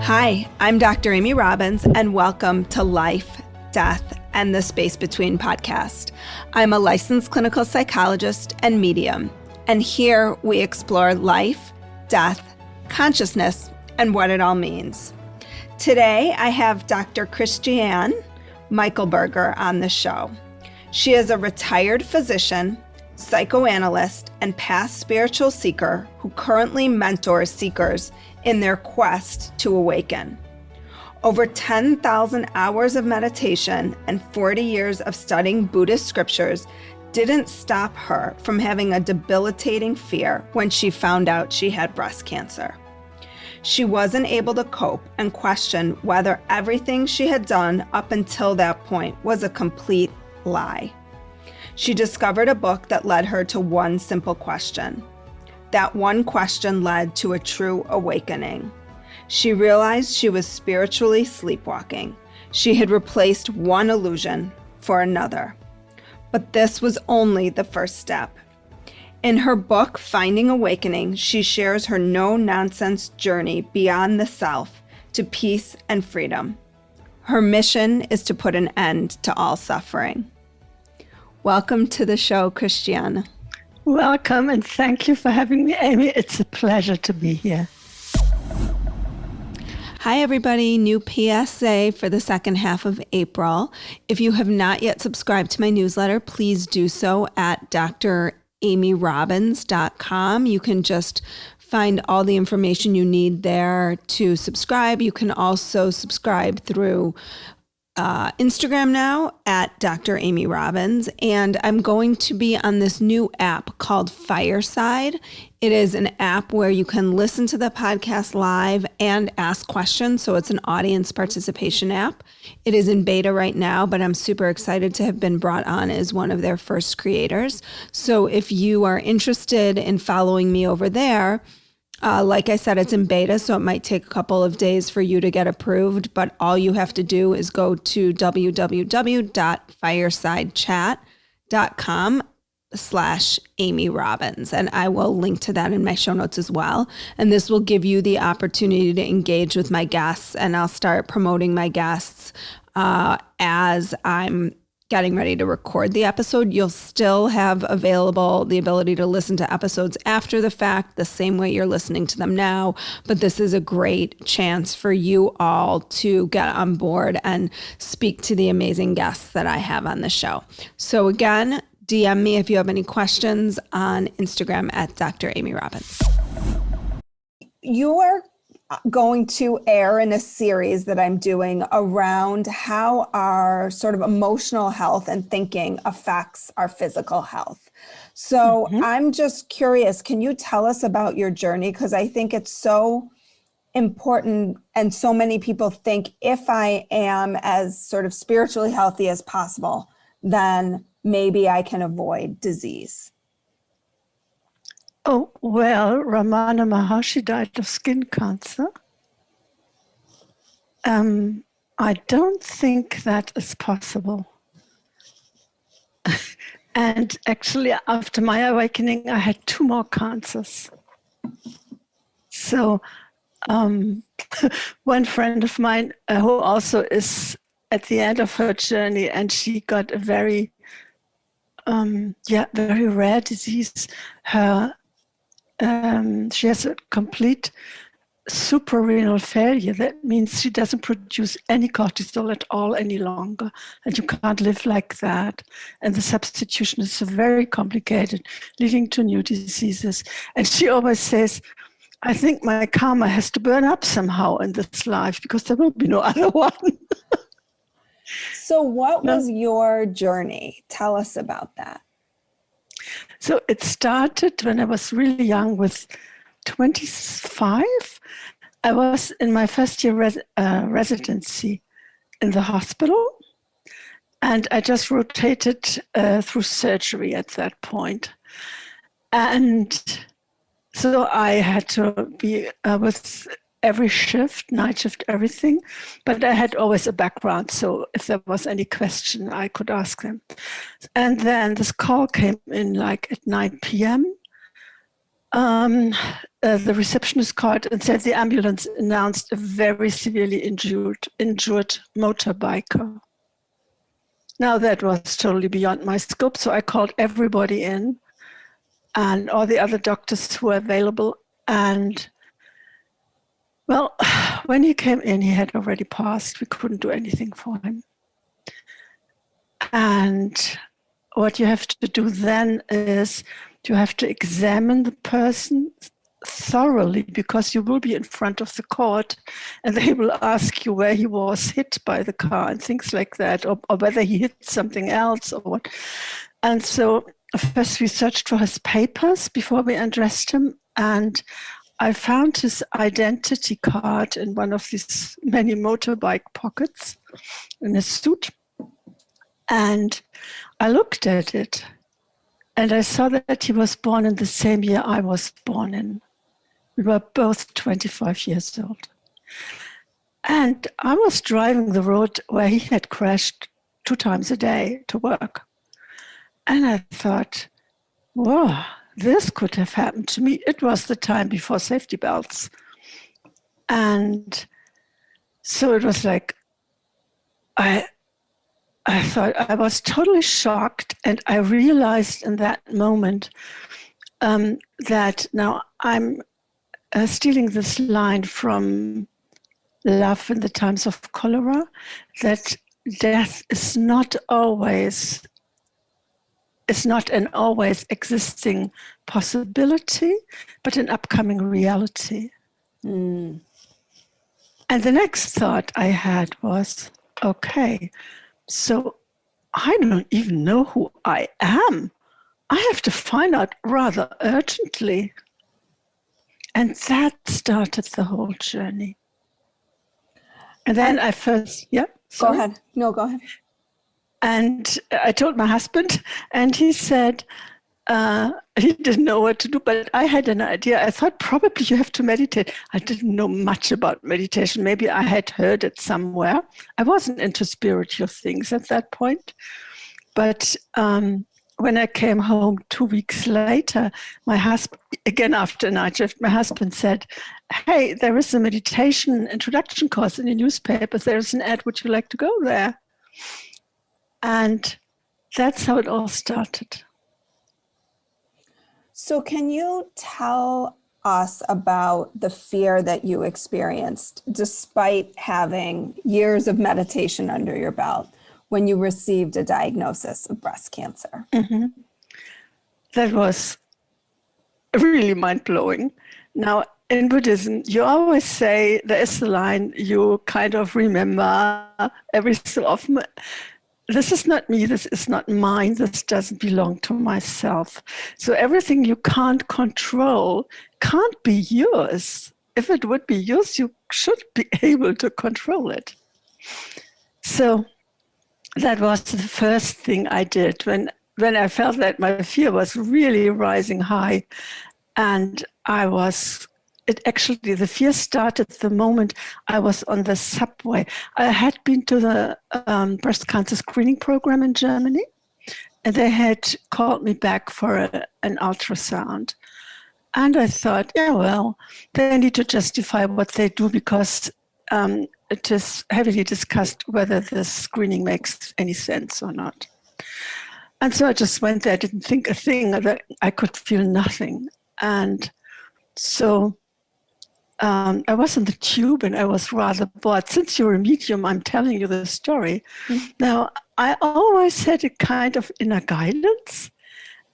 Hi, I'm Dr. Amy Robbins, and welcome to Life, Death, and the Space Between podcast. I'm a licensed clinical psychologist and medium, and here we explore life, death, consciousness, and what it all means. Today, I have Dr. Christiane Michelberger on the show. She is a retired physician, psychoanalyst, and past spiritual seeker who currently mentors seekers in their quest to awaken. Over 10,000 hours of meditation and 40 years of studying Buddhist scriptures didn't stop her from having a debilitating fear when she found out she had breast cancer. She wasn't able to cope and questioned whether everything she had done up until that point was a complete lie. She discovered a book that led her to one simple question. That one question led to a true awakening. She realized she was spiritually sleepwalking. She had replaced one illusion for another. But this was only the first step. In her book, Finding Awakening, she shares her no-nonsense journey beyond the self to peace and freedom. Her mission is to put an end to all suffering. Welcome to the show, Christiane. Welcome, and thank you for having me, Amy. It's a pleasure to be here. Hi, everybody. New PSA for the second half of April. If you have not yet subscribed to my newsletter, please do so at dramyrobbins.com. You can just find all the information you need there to subscribe. You can also subscribe through Instagram now at Dr. Amy Robbins, and I'm going to be on this new app called Fireside. It is an app where you can listen to the podcast live and ask questions, so it's an audience participation app. It is in beta right now, but I'm super excited to have been brought on as one of their first creators. So if you are interested in following me over there, like I said, it's in beta, so it might take a couple of days for you to get approved, but all you have to do is go to www.firesidechat.com/Amy Robbins, and I will link to that in my show notes as well. And this will give you the opportunity to engage with my guests, and I'll start promoting my guests as I'm getting ready to record the episode. You'll still have available the ability to listen to episodes after the fact, the same way you're listening to them now. But this is a great chance for you all to get on board and speak to the amazing guests that I have on the show. So again, DM me if you have any questions on Instagram at Dr. Amy Robbins. You're going to air in a series that I'm doing around how our sort of emotional health and thinking affects our physical health. So I'm just curious, can you tell us about your journey? Because I think it's so important, and so many people think if I am as sort of spiritually healthy as possible, then maybe I can avoid disease. Oh, well, Ramana Maharshi died of skin cancer. I don't think that is possible. And actually, after my awakening, I had 2 more cancers. So one friend of mine who also is at the end of her journey, and she got a very rare disease. She has a complete suprarenal failure. That means she doesn't produce any cortisol at all any longer, and you can't live like that. And the substitution is very complicated, leading to new diseases. And she always says, I think my karma has to burn up somehow in this life because there will be no other one. So what was your journey? Tell us about that. So it started when I was really young, with 25. I was in my first year residency in the hospital, and I just rotated through surgery at that point. And so I had to be with every shift, night shift, everything. But I had always a background, so if there was any question, I could ask them. And then this call came in like at 9 p.m. Um, the receptionist called and said the ambulance announced a very severely injured motorbiker. Now that was totally beyond my scope, so I called everybody in and all the other doctors who were available. And well, when he came in, he had already passed. We couldn't do anything for him. And what you have to do then is you have to examine the person thoroughly, because you will be in front of the court and they will ask you where he was hit by the car and things like that, or whether he hit something else or what. And so first we searched for his papers before we undressed him, and I found his identity card in one of these many motorbike pockets in his suit. And I looked at it and I saw that he was born in the same year I was born in. We were both 25 years old. And I was driving the road where he had crashed 2 times a day to work. And I thought, whoa, this could have happened to me. It was the time before safety belts. And so it was like, I thought, I was totally shocked. And I realized in that moment that now I'm stealing this line from Love in the Times of Cholera, that death is not an always existing possibility, but an upcoming reality. Mm. And the next thought I had was, okay, so I don't even know who I am. I have to find out rather urgently. And that started the whole journey. And then I first, yeah. Sorry. Go ahead. No, go ahead. And I told my husband, and he said he didn't know what to do, but I had an idea. I thought probably you have to meditate. I didn't know much about meditation. Maybe I had heard it somewhere. I wasn't into spiritual things at that point. But when I came home 2 weeks later, my husband, again after a night shift, my husband said, hey, there is a meditation introduction course in the newspaper. There's an ad. Would you like to go there? And that's how it all started. So can you tell us about the fear that you experienced despite having years of meditation under your belt when you received a diagnosis of breast cancer? Mm-hmm. That was really mind-blowing. Now, in Buddhism, you always say, there is a line you kind of remember every so often. This is not me, this is not mine, this doesn't belong to myself. So everything you can't control can't be yours. If it would be yours, you should be able to control it. So that was the first thing I did when I felt that my fear was really rising high. And the fear started the moment I was on the subway. I had been to the breast cancer screening program in Germany, and they had called me back for an ultrasound. And I thought, yeah, well, they need to justify what they do because it is heavily discussed whether the screening makes any sense or not. And so I just went there, I didn't think a thing, I could feel nothing. And so I was in the tube and I was rather bored. Since you're a medium, I'm telling you the story. Mm-hmm. Now, I always had a kind of inner guidance.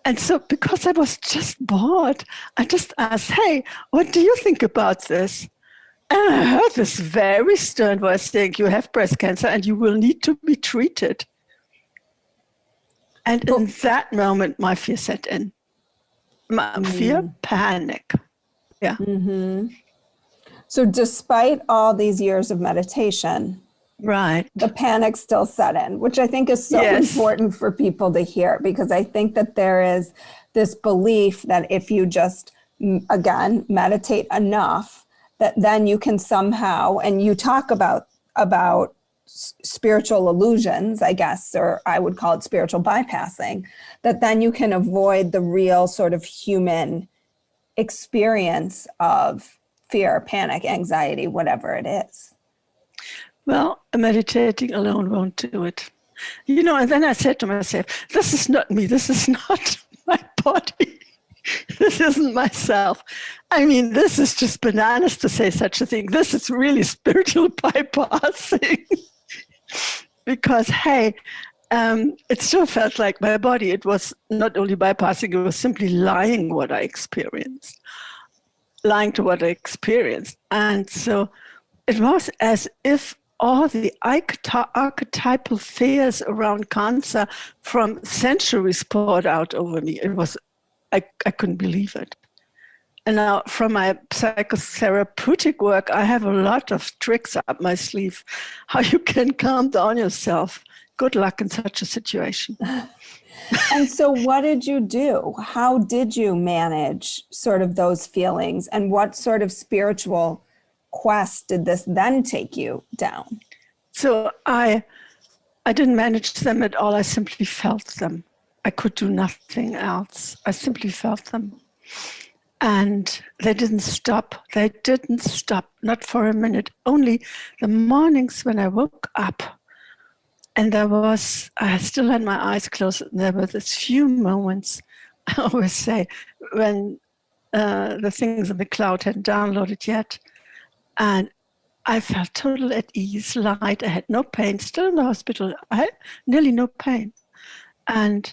And so because I was just bored, I just asked, hey, what do you think about this? And I heard this very stern voice saying, you have breast cancer and you will need to be treated. And in that moment, my fear set in. Fear, panic. Yeah. Mm-hmm. So despite all these years of meditation, right, the panic still set in, which I think is so important for people to hear, because I think that there is this belief that if you just, again, meditate enough, that then you can somehow, and you talk about spiritual illusions, I guess, or I would call it spiritual bypassing, that then you can avoid the real sort of human experience of fear, panic, anxiety, whatever it is? Well, meditating alone won't do it. And then I said to myself, this is not me. This is not my body. This isn't myself. I mean, this is just bananas to say such a thing. This is really spiritual bypassing. Because, hey, it still felt like my body. It was not only bypassing, it was simply lying to what I experienced. And so it was as if all the archetypal fears around cancer from centuries poured out over me. It was, I couldn't believe it. And now from my psychotherapeutic work, I have a lot of tricks up my sleeve, how you can calm down yourself. Good luck in such a situation. And so what did you do? How did you manage sort of those feelings? And what sort of spiritual quest did this then take you down? So I didn't manage them at all. I simply felt them. I could do nothing else. I simply felt them. And they didn't stop. They didn't stop, not for a minute. Only the mornings when I woke up and I still had my eyes closed, and there were these few moments, I always say, when the things in the cloud hadn't downloaded yet. And I felt total at ease, light. I had no pain, still in the hospital. I had nearly no pain. And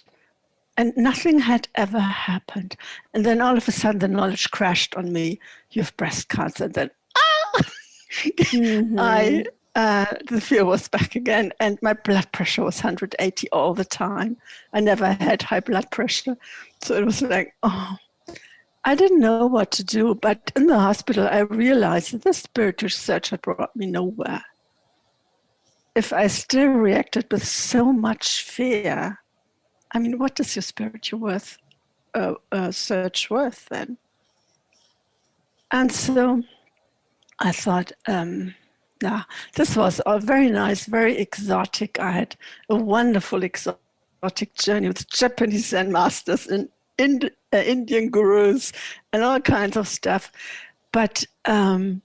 nothing had ever happened. And then all of a sudden the knowledge crashed on me. You have breast cancer. And then, mm-hmm. The fear was back again. And my blood pressure was 180 all the time. I never had high blood pressure. So it was like, I didn't know what to do. But in the hospital, I realized that the spiritual search had brought me nowhere. If I still reacted with so much fear, I mean, what is your spiritual search worth then? And so I thought, this was all very nice, very exotic. I had a wonderful exotic journey with Japanese Zen masters and Indian gurus and all kinds of stuff. But I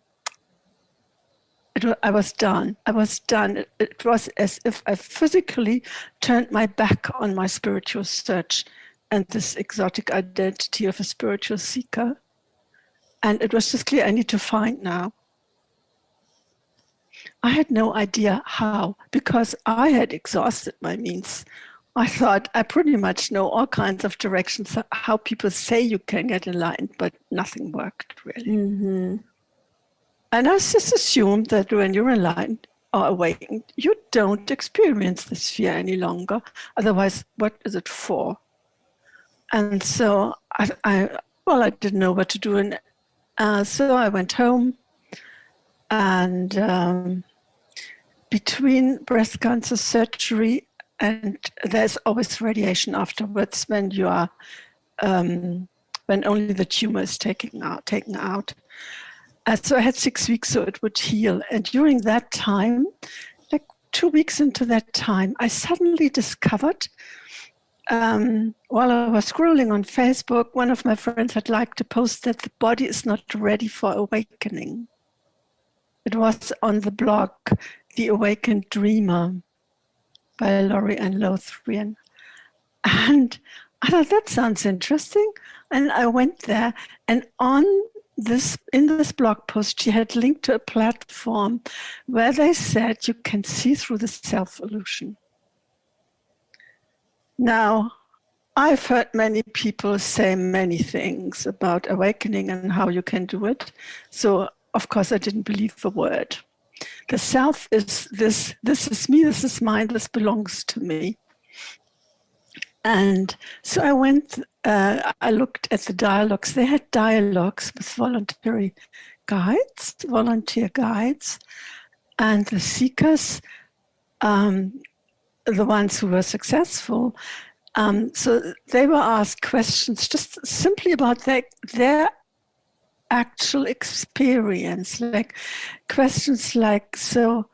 was done. It was as if I physically turned my back on my spiritual search and this exotic identity of a spiritual seeker. And it was just clear I need to find now. I had no idea how, because I had exhausted my means. I thought I pretty much know all kinds of directions, how people say you can get enlightened, but nothing worked really. Mm-hmm. And I just assumed that when you're enlightened or awakened, you don't experience this fear any longer. Otherwise, what is it for? And so I didn't know what to do. And so I went home. And between breast cancer surgery, and there's always radiation afterwards when you are, when only the tumor is taken out. So I had 6 weeks so it would heal. And during that time, like 2 weeks into that time, I suddenly discovered, while I was scrolling on Facebook, one of my friends had liked to post that the body is not ready for awakening. It was on the blog, The Awakened Dreamer by Laurie Ann Lothrian. And I thought, that sounds interesting. And I went there, and in this blog post, she had linked to a platform where they said you can see through the self-illusion. Now, I've heard many people say many things about awakening and how you can do it. So, of course, I didn't believe a word. The self is this is me, this is mine, this belongs to me. And so I went, I looked at the dialogues. They had dialogues with volunteer guides, and the seekers, the ones who were successful. So they were asked questions just simply about their actual experience, like questions like, so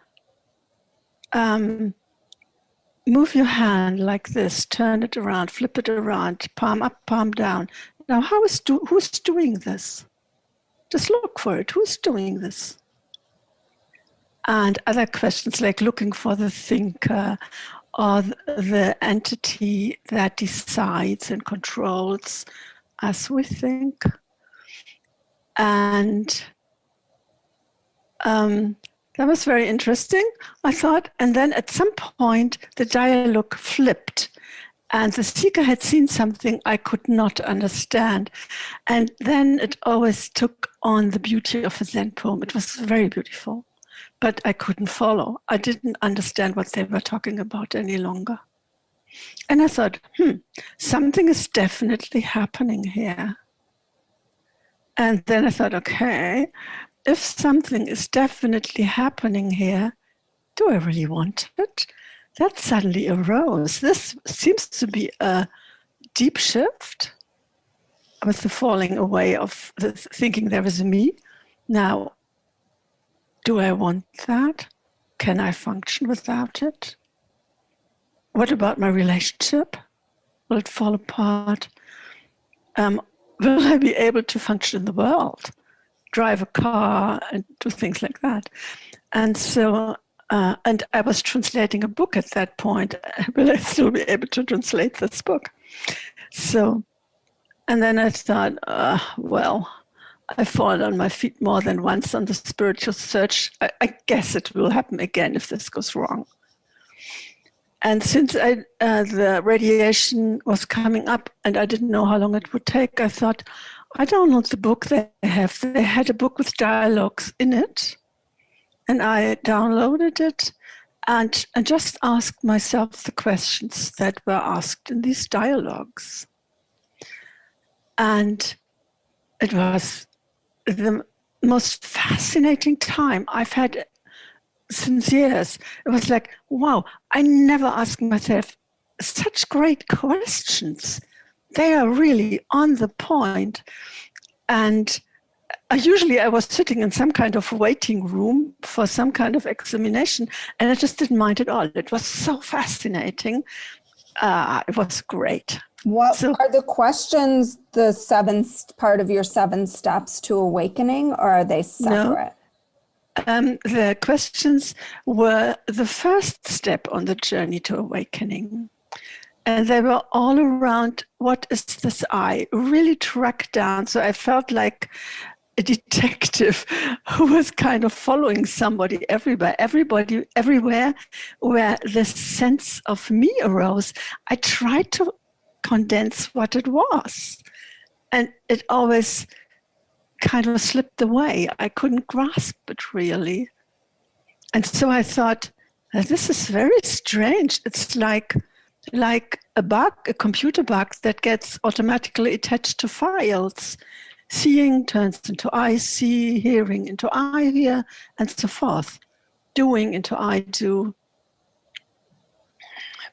move your hand like this, turn it around, flip it around, palm up, palm down. Now, who's doing this? Just look for it. Who's doing this? And other questions like looking for the thinker or the entity that decides and controls as we think. And that was very interesting, I thought. And then at some point, the dialogue flipped. And the seeker had seen something I could not understand. And then it always took on the beauty of a Zen poem. It was very beautiful, but I couldn't follow. I didn't understand what they were talking about any longer. And I thought, something is definitely happening here. And then I thought, okay, if something is definitely happening here, do I really want it? That suddenly arose. This seems to be a deep shift with the falling away of the thinking there is a me. Now, do I want that? Can I function without it? What about my relationship? Will it fall apart? Will I be able to function in the world? Drive a car and do things like that? And so, and I was translating a book at that point. Will I still be able to translate this book? So, and then I thought, well, I've fallen on my feet more than once on the spiritual search. I guess it will happen again if this goes wrong. And since the radiation was coming up and I didn't know how long it would take, I thought, I download the book they have. They had a book with dialogues in it. And I downloaded it and just asked myself the questions that were asked in these dialogues. And it was the most fascinating time I've had since years. It was like, wow, I never asked myself such great questions. They are really on the point. And usually I was sitting in some kind of waiting room for some kind of examination, and I just didn't mind at all. It was so fascinating. It was great. What are the questions, the part of your 7 steps to awakening, or are they separate? No. The questions were the first step on the journey to awakening. And they were all around, what is this I? Really tracked down. So I felt like a detective who was kind of following somebody everywhere where the sense of me arose. I tried to condense what it was. And it always kind of slipped away. I couldn't grasp it really. And so I thought, this is very strange. It's like a bug, a computer bug that gets automatically attached to files. Seeing turns into I see, hearing into I hear, and so forth. Doing into I do.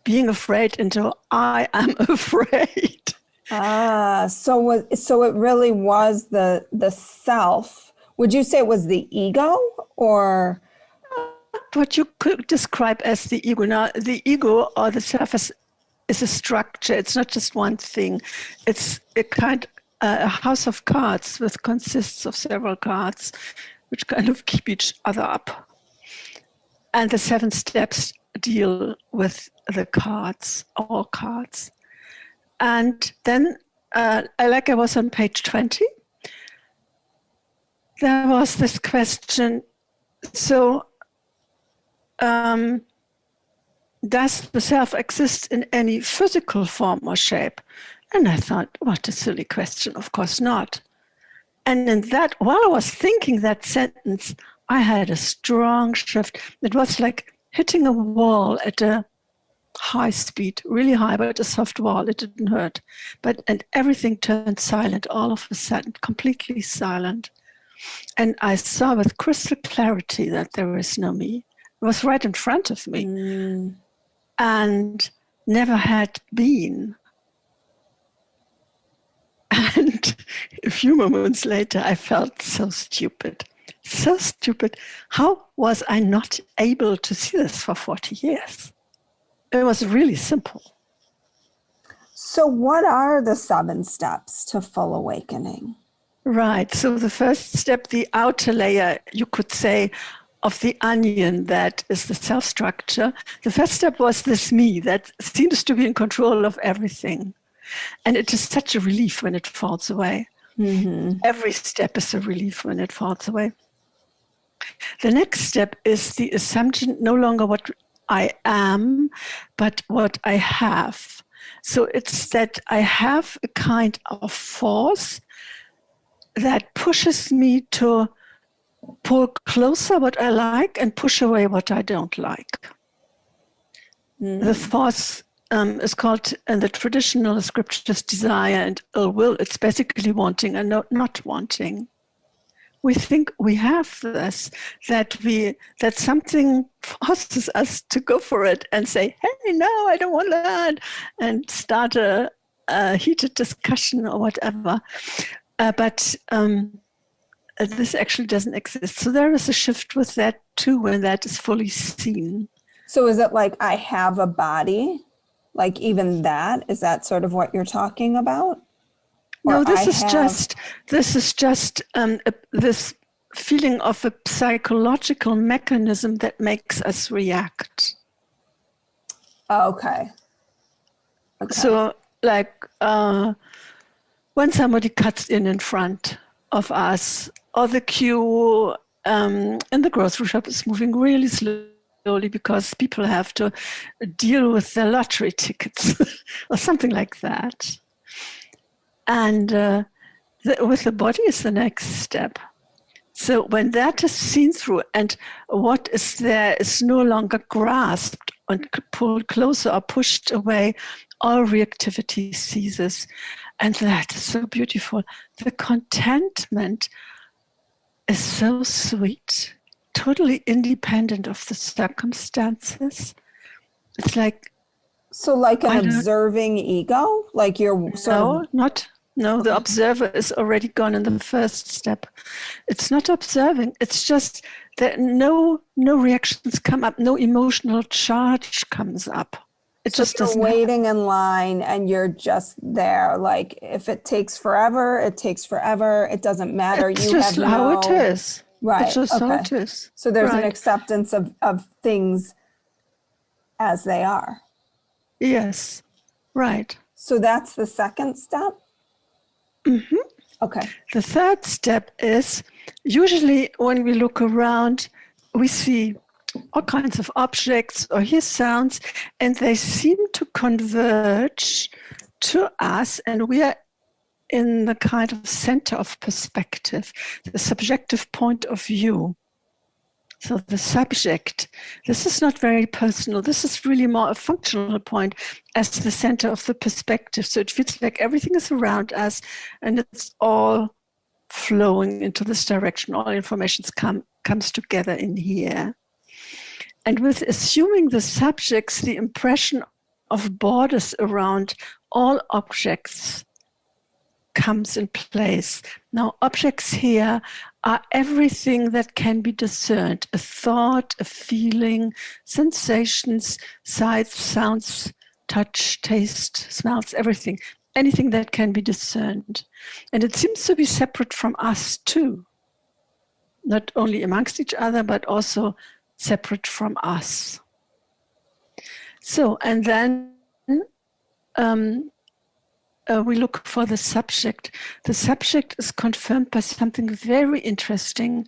Being afraid into I am afraid. So it really was the self. Would you say it was the ego, or what you could describe as the ego? Now, the ego or the self is a structure. It's not just one thing. It's a house of cards which consists of several cards, which kind of keep each other up. And the 7 steps deal with the cards, all cards. And then, I was on page 20, there was this question, so does the self exist in any physical form or shape? And I thought, what a silly question, of course not. And in that, while I was thinking that sentence, I had a strong shift. It was like hitting a wall at a high speed, really high, but a soft wall. It didn't hurt. And everything turned silent all of a sudden, completely silent. And I saw with crystal clarity that there is no me. It was right in front of me and never had been. And a few moments later, I felt so stupid. So stupid. How was I not able to see this for 40 years? It was really simple. So what are the 7 steps to full awakening? Right. So the first step, the outer layer, you could say, of the onion, that is the self-structure. The first step was this me that seems to be in control of everything. And it is such a relief when it falls away. Mm-hmm. Every step is a relief when it falls away. The next step is the assumption, no longer what I am, but what I have. So it's that I have a kind of force that pushes me to pull closer what I like and push away what I don't like. The force is called in the traditional scriptures desire and ill will. It's basically wanting and not wanting. We think we have this, that something forces us to go for it and say, hey, no, I don't want that, and start a heated discussion or whatever. But this actually doesn't exist. So there is a shift with that too, when that is fully seen. So is it like I have a body? Like even that? Is that sort of what you're talking about? No, this is just this feeling of a psychological mechanism that makes us react. Okay. So like when somebody cuts in front of us, or the queue in the grocery shop is moving really slowly because people have to deal with their lottery tickets or something like that. And with the body is the next step. So when that is seen through and what is there is no longer grasped and pulled closer or pushed away, all reactivity ceases. And that is so beautiful. The contentment is so sweet, totally independent of the circumstances. It's like... So like an observing ego? Like you're sort of... No, the observer is already gone in the first step. It's not observing. It's just that no reactions come up. No emotional charge comes up. It just doesn't happen. You're waiting in line and you're just there. Like if it takes forever, it takes forever. It doesn't matter. It's just how it is. Right. It's just how it is. So there's an acceptance of things as they are. Yes. Right. So that's the second step? Mm-hmm. Okay. The third step is usually when we look around, we see all kinds of objects or hear sounds, and they seem to converge to us, and we are in the kind of center of perspective, the subjective point of view. So the subject, this is not very personal. This is really more a functional point as the center of the perspective. So it feels like everything is around us and it's all flowing into this direction. All information comes together in here. And with assuming the subjects, the impression of borders around all objects comes in place. Now, objects here are everything that can be discerned: a thought, a feeling, sensations, sights, sounds, touch, taste, smells, everything. Anything that can be discerned. And it seems to be separate from us too. Not only amongst each other, but also separate from us. So, and then we look for the subject. The subject is confirmed by something very interesting.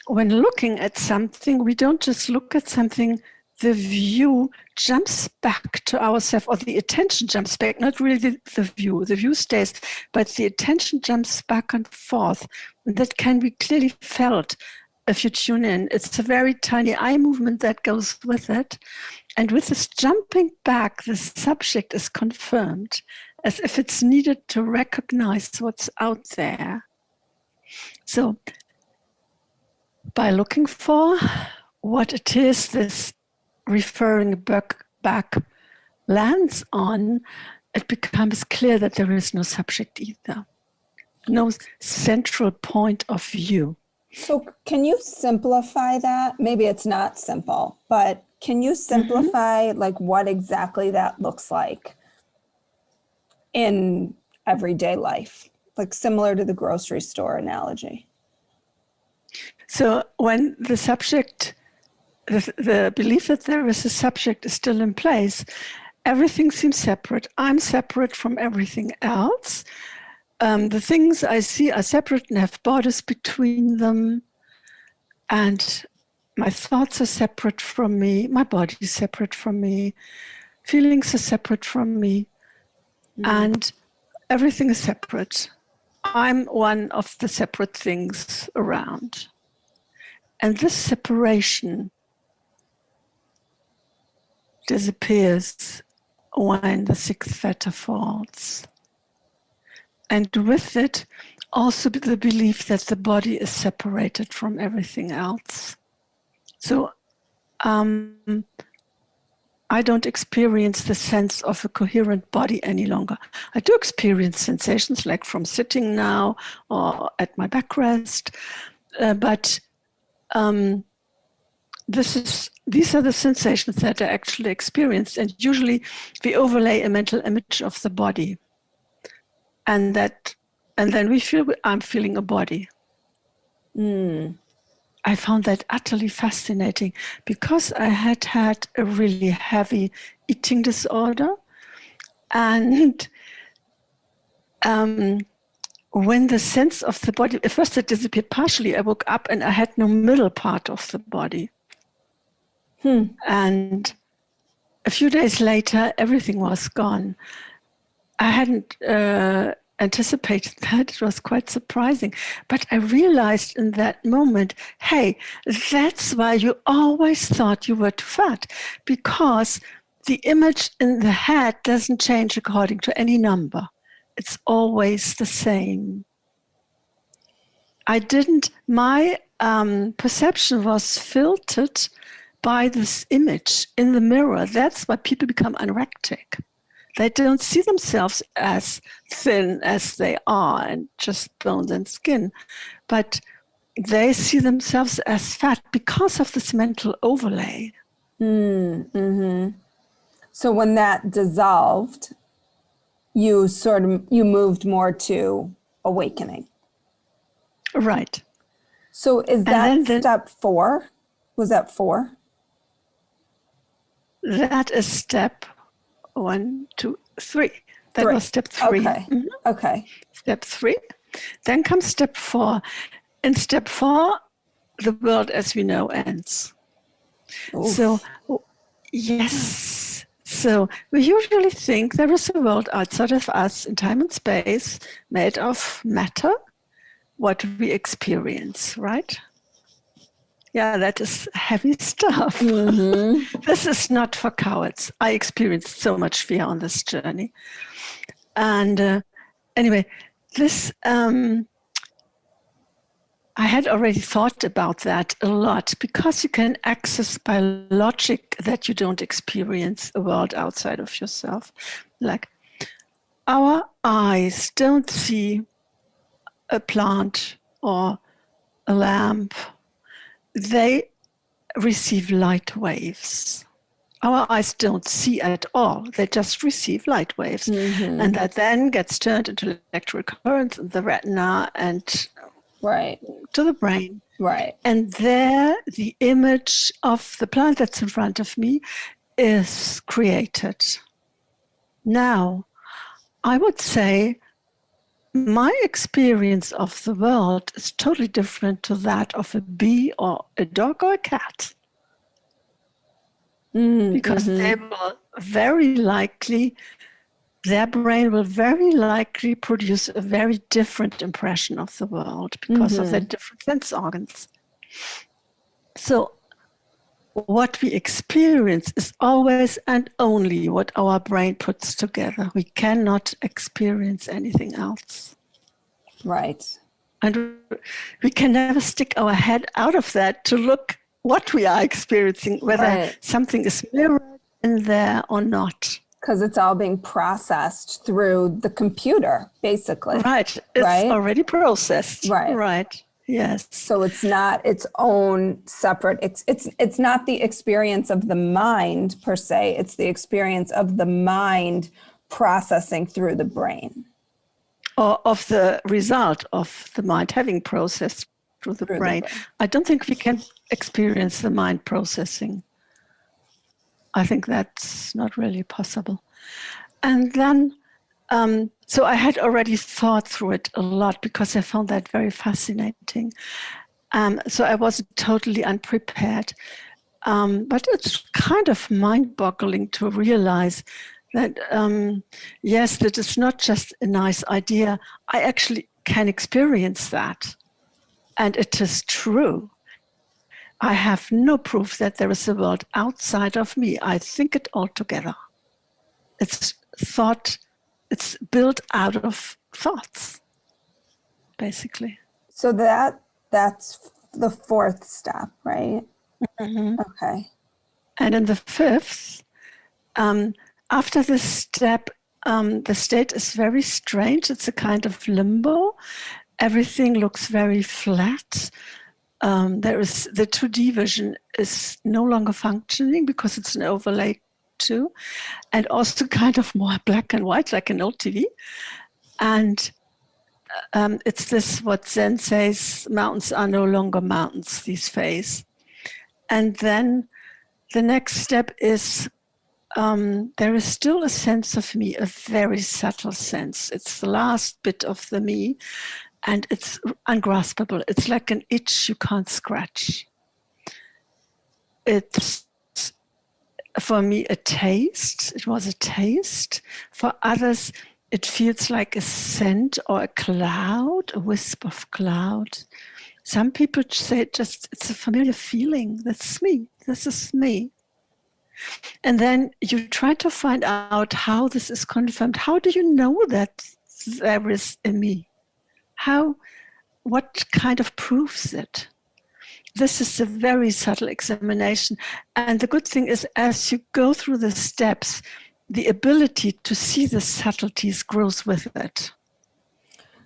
When looking at something, we don't just look at something, the view jumps back to ourselves, or the attention jumps back, not really the view. The view stays, but the attention jumps back and forth. And that can be clearly felt if you tune in. It's a very tiny eye movement that goes with it. And with this jumping back, the subject is confirmed, as if it's needed to recognize what's out there. So by looking for what it is this referring back lands on, it becomes clear that there is no subject either, no central point of view. So can you simplify that? Maybe it's not simple, but can you simplify like what exactly that looks like? in everyday life, like similar to the grocery store analogy? So when the subject, the belief that there is a subject is still in place, everything seems separate. I'm separate from everything else. The things I see are separate and have borders between them. And my thoughts are separate from me. My body is separate from me. Feelings are separate from me. And everything is separate. I'm one of the separate things around. And this separation disappears when the sixth fetter falls. And with it, also the belief that the body is separated from everything else. So I don't experience the sense of a coherent body any longer. I do experience sensations like from sitting now or at my backrest, but these are the sensations that I actually experience, and usually we overlay a mental image of the body, and then we feel I'm feeling a body. I found that utterly fascinating because I had a really heavy eating disorder, and when the sense of the body, at first it disappeared partially, I woke up and I had no middle part of the body. And a few days later, everything was gone. I hadn't anticipated that. It was quite surprising. But I realized in that moment, hey, that's why you always thought you were too fat, because the image in the head doesn't change according to any number. It's always the same. My perception was filtered by this image in the mirror. That's why people become anorectic. They don't see themselves as thin as they are and just bones and skin, but they see themselves as fat because of this mental overlay. So when that dissolved, you moved more to awakening. Right. So is that step 4? Was that 4? That is step 1, 2, 3. That was step 3. Okay. Okay. Step 3. Then comes step 4. In step 4, the world as we know ends. Oof. So, yes. So we usually think there is a world outside of us in time and space made of matter, what we experience, right? Yeah, that is heavy stuff. This is not for cowards. I experienced so much fear on this journey. And anyway, this, I had already thought about that a lot, because you can access by logic that you don't experience a world outside of yourself. Like, our eyes don't see a plant or a lamp. They receive light waves. Our eyes don't see at all. They just receive light waves. And that then gets turned into electrical currents in the retina and to the brain. Right. And there, the image of the plant that's in front of me is created. Now, I would say my experience of the world is totally different to that of a bee or a dog or a cat. Because they will very likely, their brain will very likely produce a very different impression of the world because of their different sense organs. So what we experience is always and only what our brain puts together. We cannot experience anything else. Right. And we can never stick our head out of that to look what we are experiencing, whether something is mirrored in there or not. Because it's all being processed through the computer, basically. Right. It's already processed. Right. Yes. So it's not its own separate, it's not the experience of the mind per se, it's the experience of the mind processing through the brain. Or of the result of the mind having processed through the brain. I don't think we can experience the mind processing. I think that's not really possible. And then, so I had already thought through it a lot because I found that very fascinating. So I wasn't totally unprepared. But it's kind of mind-boggling to realize that, yes, that it's not just a nice idea. I actually can experience that. And it is true. I have no proof that there is a world outside of me. I think it all together. It's thought, it's built out of thoughts, basically. So that's the fourth step, right? Mm-hmm. Okay. And in the fifth, after this step, the state is very strange. It's a kind of limbo. Everything looks very flat. There is the 2D vision is no longer functioning because it's an overlay too, and also kind of more black and white like an old TV. And it's this what Zen says: mountains are no longer mountains these days. And then the next step is there is still a sense of me, a very subtle sense. It's the last bit of the me, and it's ungraspable. It's like an itch you can't scratch. It's, for me, a taste. It was a taste. For others, it feels like a scent or a cloud, a wisp of cloud. Some people say it's a familiar feeling. That's me. This is me. And then you try to find out how this is confirmed. How do you know that there is a me? What kind of proves it? This is a very subtle examination. And the good thing is, as you go through the steps, the ability to see the subtleties grows with it.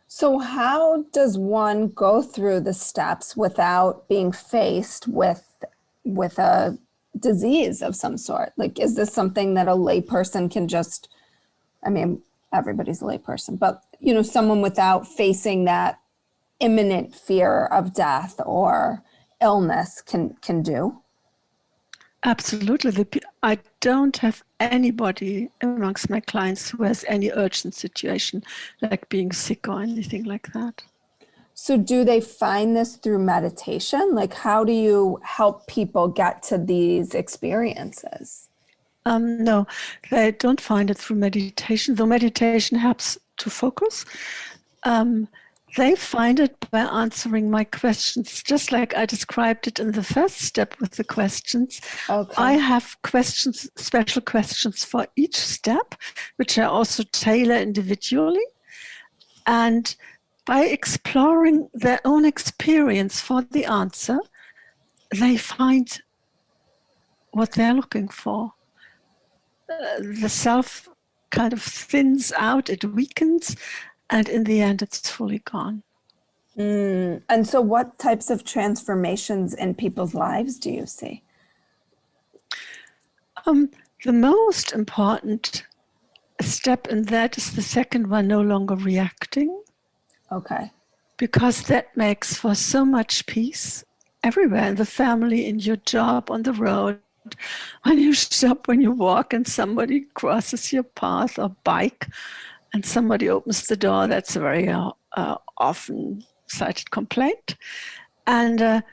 So how does one go through the steps without being faced with a disease of some sort? Like, is this something that a layperson can just, I mean, everybody's a layperson, but, you know, someone without facing that imminent fear of death or illness can do? Absolutely. I don't have anybody amongst my clients who has any urgent situation, like being sick or anything like that. So do they find this through meditation? Like, how do you help people get to these experiences? No, they don't find it through meditation, though meditation helps to focus. They find it by answering my questions, just like I described it in the first step with the questions. Okay. I have questions, special questions for each step, which I also tailor individually. And by exploring their own experience for the answer, they find what they're looking for. The self kind of thins out, it weakens, and in the end, it's fully gone. And so what types of transformations in people's lives do you see? The most important step in that is the second one, no longer reacting. Okay. Because that makes for so much peace everywhere, in the family, in your job, on the road, when you shop, when you walk and somebody crosses your path or bike and somebody opens the door. That's a very often cited complaint. And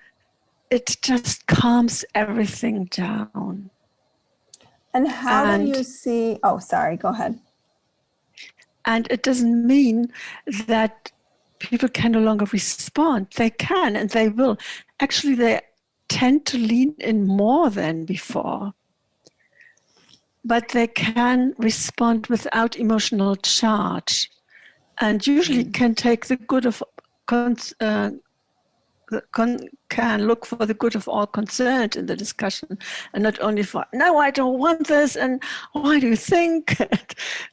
it just calms everything down. And how do you see, oh, sorry, go ahead. And it doesn't mean that people can no longer respond. They can and they will. Actually, they tend to lean in more than before. But they can respond without emotional charge, and usually can take the good of can look for the good of all concerned in the discussion, and not only for, no, I don't want this, and why do you think?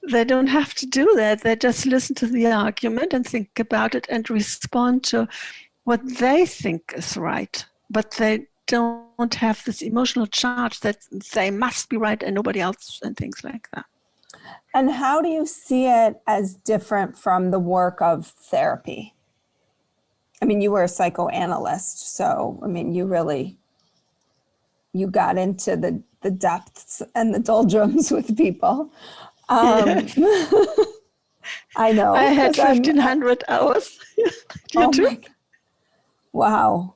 They don't have to do that. They just listen to the argument and think about it and respond to what they think is right. But they don't have this emotional charge that they must be right and nobody else, and things like that. And how do you see it as different from the work of therapy? I mean, you were a psychoanalyst, so, I mean, you got into the depths and the doldrums with people. Yes. I know. I had 1,500 hours. You too? Wow.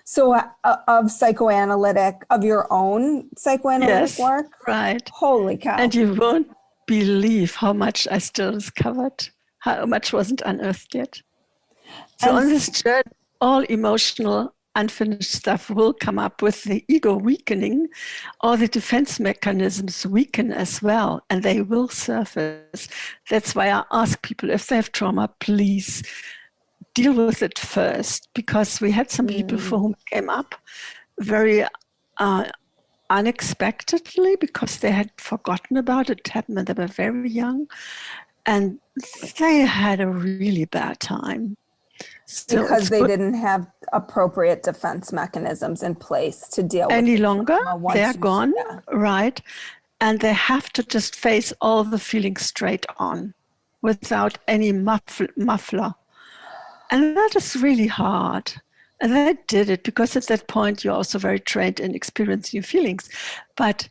So of your own psychoanalytic work? Right. Holy cow. And you won't believe how much I still discovered, how much wasn't unearthed yet. So on this journey, all emotional, unfinished stuff will come up with the ego weakening. All the defense mechanisms weaken as well, and they will surface. That's why I ask people, if they have trauma, please deal with it first, because we had some people for whom it came up very unexpectedly, because they had forgotten about it. It happened when they were very young, and they had a really bad time. So because they didn't have appropriate defense mechanisms in place to deal with any longer. They're gone, yeah. Right? And they have to just face all the feelings straight on without any muffler. And that is really hard. And I did it because at that point you're also very trained in experiencing your feelings. But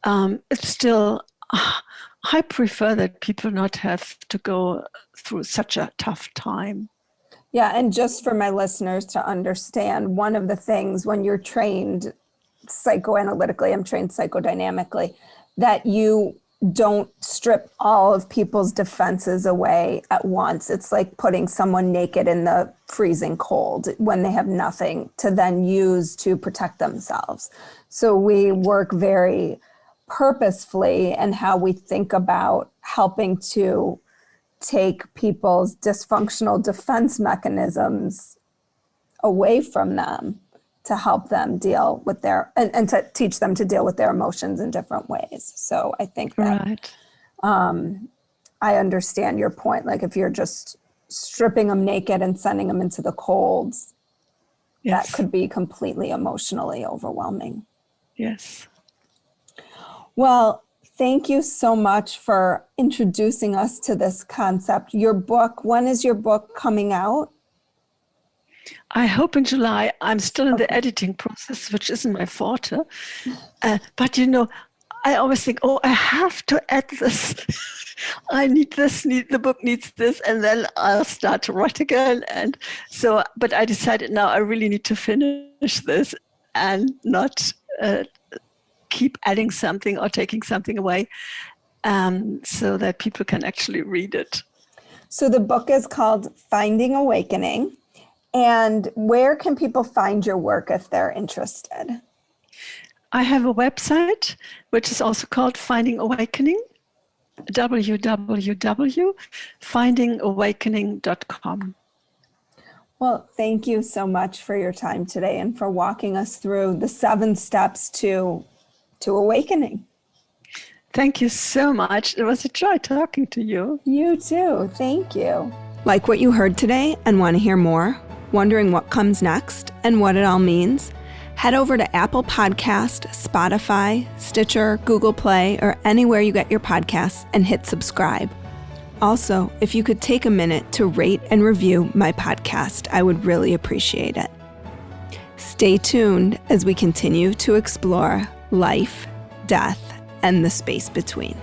it's still, I prefer that people not have to go through such a tough time. Yeah, and just for my listeners to understand, one of the things when you're trained psychoanalytically, I'm trained psychodynamically, that you don't strip all of people's defenses away at once. It's like putting someone naked in the freezing cold when they have nothing to then use to protect themselves. So we work very purposefully in how we think about helping to take people's dysfunctional defense mechanisms away from them to help them deal with their, and to teach them to deal with their emotions in different ways. So I think that I understand your point. Like if you're just stripping them naked and sending them into the colds, that could be completely emotionally overwhelming. Yes. Well, thank you so much for introducing us to this concept. Your book, when is your book coming out? I hope in July. I'm still in the editing process, which isn't my forte. But you know, I always think, I have to add this. I need this, the book needs this, and then I'll start to write again. And so, but I decided now I really need to finish this and not keep adding something or taking something away, so that people can actually read it. So the book is called Finding Awakening. And where can people find your work if they're interested? I have a website, which is also called Finding Awakening, www.findingawakening.com. Well, thank you so much for your time today and for walking us through the 7 steps to awakening. Thank you so much. It was a joy talking to you. You too. Thank you. Like what you heard today and want to hear more? Wondering what comes next and what it all means? Head over to Apple Podcast, Spotify, Stitcher, Google Play, or anywhere you get your podcasts and hit subscribe. Also, if you could take a minute to rate and review my podcast, I would really appreciate it. Stay tuned as we continue to explore life, death, and the space between.